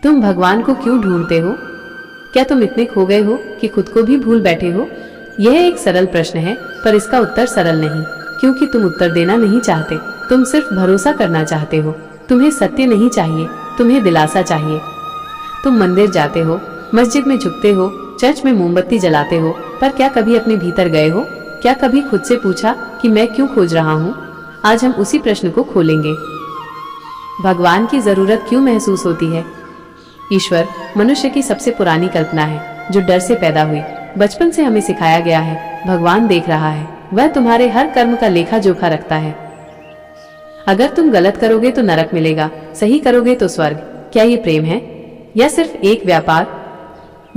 तुम भगवान को क्यों ढूंढते हो? क्या तुम इतने खो गए हो कि खुद को भी भूल बैठे हो? यह एक सरल प्रश्न है, पर इसका उत्तर सरल नहीं, क्योंकि तुम उत्तर देना नहीं चाहते। तुम सिर्फ भरोसा करना चाहते हो। तुम्हें सत्य नहीं चाहिए, तुम्हें दिलासा चाहिए। तुम मंदिर जाते हो, मस्जिद में झुकते हो, चर्च में मोमबत्ती जलाते हो, पर क्या कभी अपने भीतर गए हो? क्या कभी खुद से पूछा कि मैं क्यों खोज रहा हूँ? आज हम उसी प्रश्न को खोलेंगे। भगवान की जरूरत क्यों महसूस होती है? ईश्वर मनुष्य की सबसे पुरानी कल्पना है, जो डर से पैदा हुई। बचपन से हमें सिखाया गया है, भगवान देख रहा है, वह तुम्हारे हर कर्म का लेखा जोखा रखता है। अगर तुम गलत करोगे तो नरक मिलेगा, सही करोगे तो स्वर्ग। क्या ये प्रेम है या सिर्फ एक व्यापार?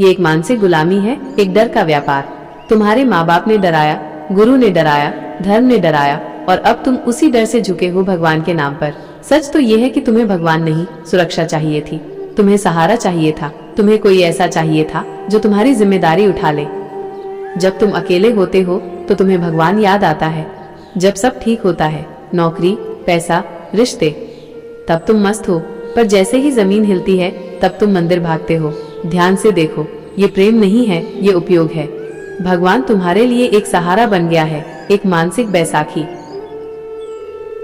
ये एक मानसिक गुलामी है, एक डर का व्यापार। तुम्हारे माँ बाप ने डराया, गुरु ने डराया, धर्म ने डराया, और अब तुम उसी डर से झुके हो भगवान के नाम पर। सच तो यह है कि तुम्हें भगवान नहीं, सुरक्षा चाहिए थी। तुम्हें सहारा चाहिए था, तुम्हें कोई ऐसा चाहिए था जो तुम्हारी जिम्मेदारी उठा ले। जब तुम अकेले होते हो तो तुम्हें भगवान याद आता है। जब सब ठीक होता है, नौकरी, पैसा, रिश्ते, तब तुम मस्त हो, पर जैसे ही जमीन हिलती है तब तुम मंदिर भागते हो। ध्यान से देखो, ये प्रेम नहीं है, ये उपयोग है। भगवान तुम्हारे लिए एक सहारा बन गया है, एक मानसिक बैसाखी।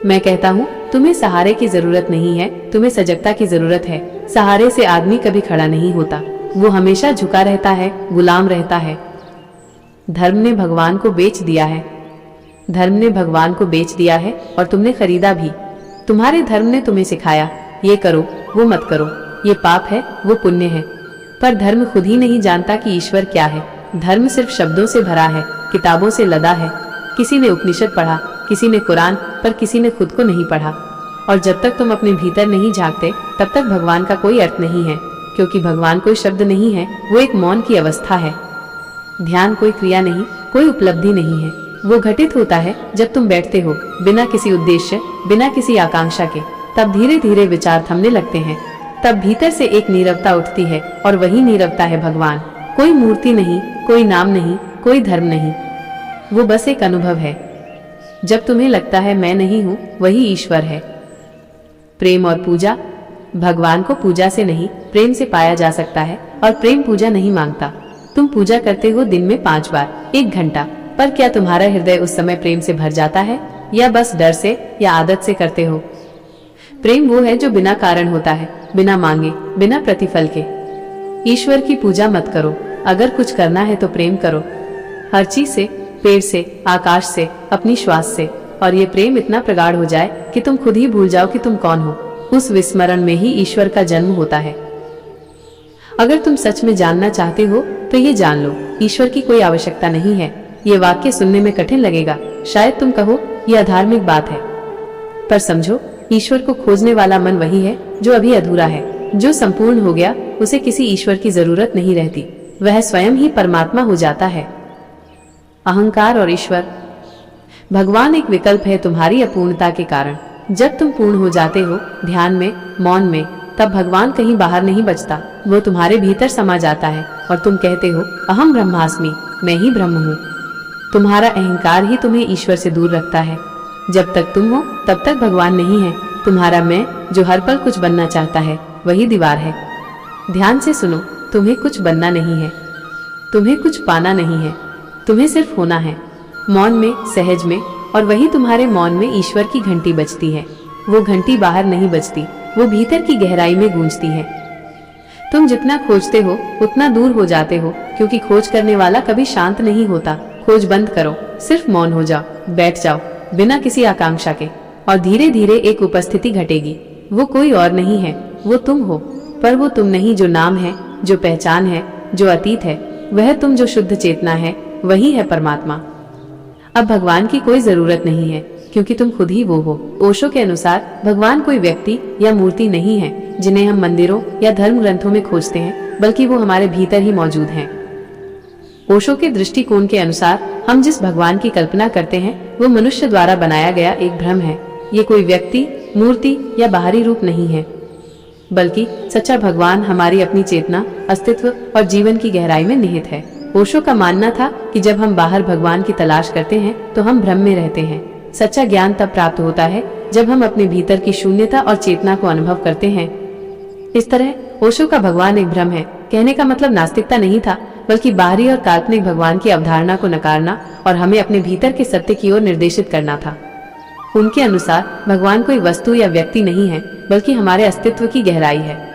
मैं कहता हूँ, तुम्हें सहारे की जरूरत नहीं है, तुम्हें सजगता की जरूरत है। सहारे से आदमी कभी खड़ा नहीं होता, वो हमेशा झुका रहता है, गुलाम रहता है। धर्म ने भगवान को बेच दिया है, धर्म ने भगवान को बेच दिया है, और तुमने खरीदा भी। तुम्हारे धर्म ने तुम्हें सिखाया, ये करो, वो मत करो, ये पाप है, वो पुण्य है। पर धर्म खुद ही नहीं जानता कि ईश्वर क्या है। धर्म सिर्फ शब्दों से भरा है, किताबों से लदा है। किसी ने उपनिषद पढ़ा, किसी ने कुरान, पर किसी ने खुद को नहीं पढ़ा। और जब तक तुम अपने भीतर नहीं झांकते, तब तक भगवान का कोई अर्थ नहीं है, क्योंकि भगवान कोई शब्द नहीं है, वो एक मौन की अवस्था है। ध्यान कोई क्रिया नहीं, कोई उपलब्धि नहीं है। वो घटित होता है जब तुम बैठते हो, बिना किसी उद्देश्य, बिना किसी आकांक्षा के। तब धीरे धीरे विचार थमने लगते हैं। तब भीतर से एक नीरवता उठती है, और वही नीरवता है भगवान। कोई मूर्ति नहीं, कोई नाम नहीं, कोई धर्म नहीं, वो बस एक अनुभव है। जब तुम्हें लगता है मैं नहीं हूँ, वही ईश्वर है। प्रेम और पूजा। भगवान को पूजा से नहीं, प्रेम से पाया जा सकता है, और प्रेम पूजा नहीं मांगता। तुम पूजा करते हो दिन में 5 बार, 1 घंटा, पर क्या तुम्हारा हृदय उस समय प्रेम से भर जाता है, या बस डर से या आदत से करते हो? प्रेम वो है जो बिना कारण होता है, बिना मांगे, बिना प्रतिफल के। ईश्वर की पूजा मत करो, अगर कुछ करना है तो प्रेम करो। हर चीज से, पेड़ से, आकाश से, अपनी श्वास से, और ये प्रेम इतना प्रगाढ़ हो जाए कि तुम खुद ही भूल जाओ कि तुम कौन हो। उस विस्मरण में ही ईश्वर का जन्म होता है। अगर तुम सच में जानना चाहते हो तो ये जान लो, ईश्वर की कोई आवश्यकता नहीं है। ये वाक्य सुनने में कठिन लगेगा, शायद तुम कहो यह अधार्मिक बात है, पर समझो, ईश्वर को खोजने वाला मन वही है जो अभी अधूरा है। जो संपूर्ण हो गया, उसे किसी ईश्वर की जरूरत नहीं रहती, वह स्वयं ही परमात्मा हो जाता है। अहंकार और ईश्वर। भगवान एक विकल्प है तुम्हारी अपूर्णता के कारण। जब तुम पूर्ण हो जाते हो, ध्यान में, मौन में, तब भगवान कहीं बाहर नहीं बचता, वो तुम्हारे भीतर समा जाता है, और तुम कहते हो, अहम ब्रह्मास्मि, मैं ही ब्रह्म हूँ। तुम्हारा अहंकार ही तुम्हें ईश्वर से दूर रखता है। जब तक तुम हो, तब तक भगवान नहीं है। तुम्हारा मैं, जो हर पल कुछ बनना चाहता है, वही दीवार है। ध्यान से सुनो, तुम्हें कुछ बनना नहीं है, तुम्हें कुछ पाना नहीं है, तुम्हें सिर्फ होना है, मौन में, सहज में। और वही तुम्हारे मौन में ईश्वर की घंटी बजती है। वो घंटी बाहर नहीं बजती, वो भीतर की गहराई में गूंजती है। तुम जितना खोजते हो उतना दूर हो जाते हो, क्योंकि खोज करने वाला कभी शांत नहीं होता। खोज बंद करो, सिर्फ मौन हो जाओ, बैठ जाओ, बिना किसी आकांक्षा के, और धीरे धीरे एक उपस्थिति घटेगी। वो कोई और नहीं है, वो तुम हो। पर वो तुम नहीं जो नाम है, जो पहचान है, जो अतीत है, वह तुम जो शुद्ध चेतना है, वही है परमात्मा। अब भगवान की कोई जरूरत नहीं है, क्योंकि तुम खुद ही वो हो। ओशो के अनुसार भगवान कोई व्यक्ति या मूर्ति नहीं है जिन्हें हम मंदिरों या धर्म ग्रंथों में खोजते हैं, बल्कि वो हमारे भीतर ही मौजूद हैं। ओशो के दृष्टिकोण के अनुसार हम जिस भगवान की कल्पना करते हैं, वो मनुष्य द्वारा बनाया गया एक भ्रम है। ये कोई व्यक्ति, मूर्ति या बाहरी रूप नहीं है, बल्कि सच्चा भगवान हमारी अपनी चेतना, अस्तित्व और जीवन की गहराई में निहित है। ओशो का मानना था कि जब हम बाहर भगवान की तलाश करते हैं तो हम भ्रम में रहते हैं। सच्चा ज्ञान तब प्राप्त होता है जब हम अपने भीतर की शून्यता और चेतना को अनुभव करते हैं। इस तरह ओशो का भगवान एक भ्रम है। कहने का मतलब नास्तिकता नहीं था, बल्कि बाहरी और काल्पनिक भगवान की अवधारणा को नकारना और हमें अपने भीतर के सत्य की ओर निर्देशित करना था। उनके अनुसार भगवान कोई वस्तु या व्यक्ति नहीं है, बल्कि हमारे अस्तित्व की गहराई है।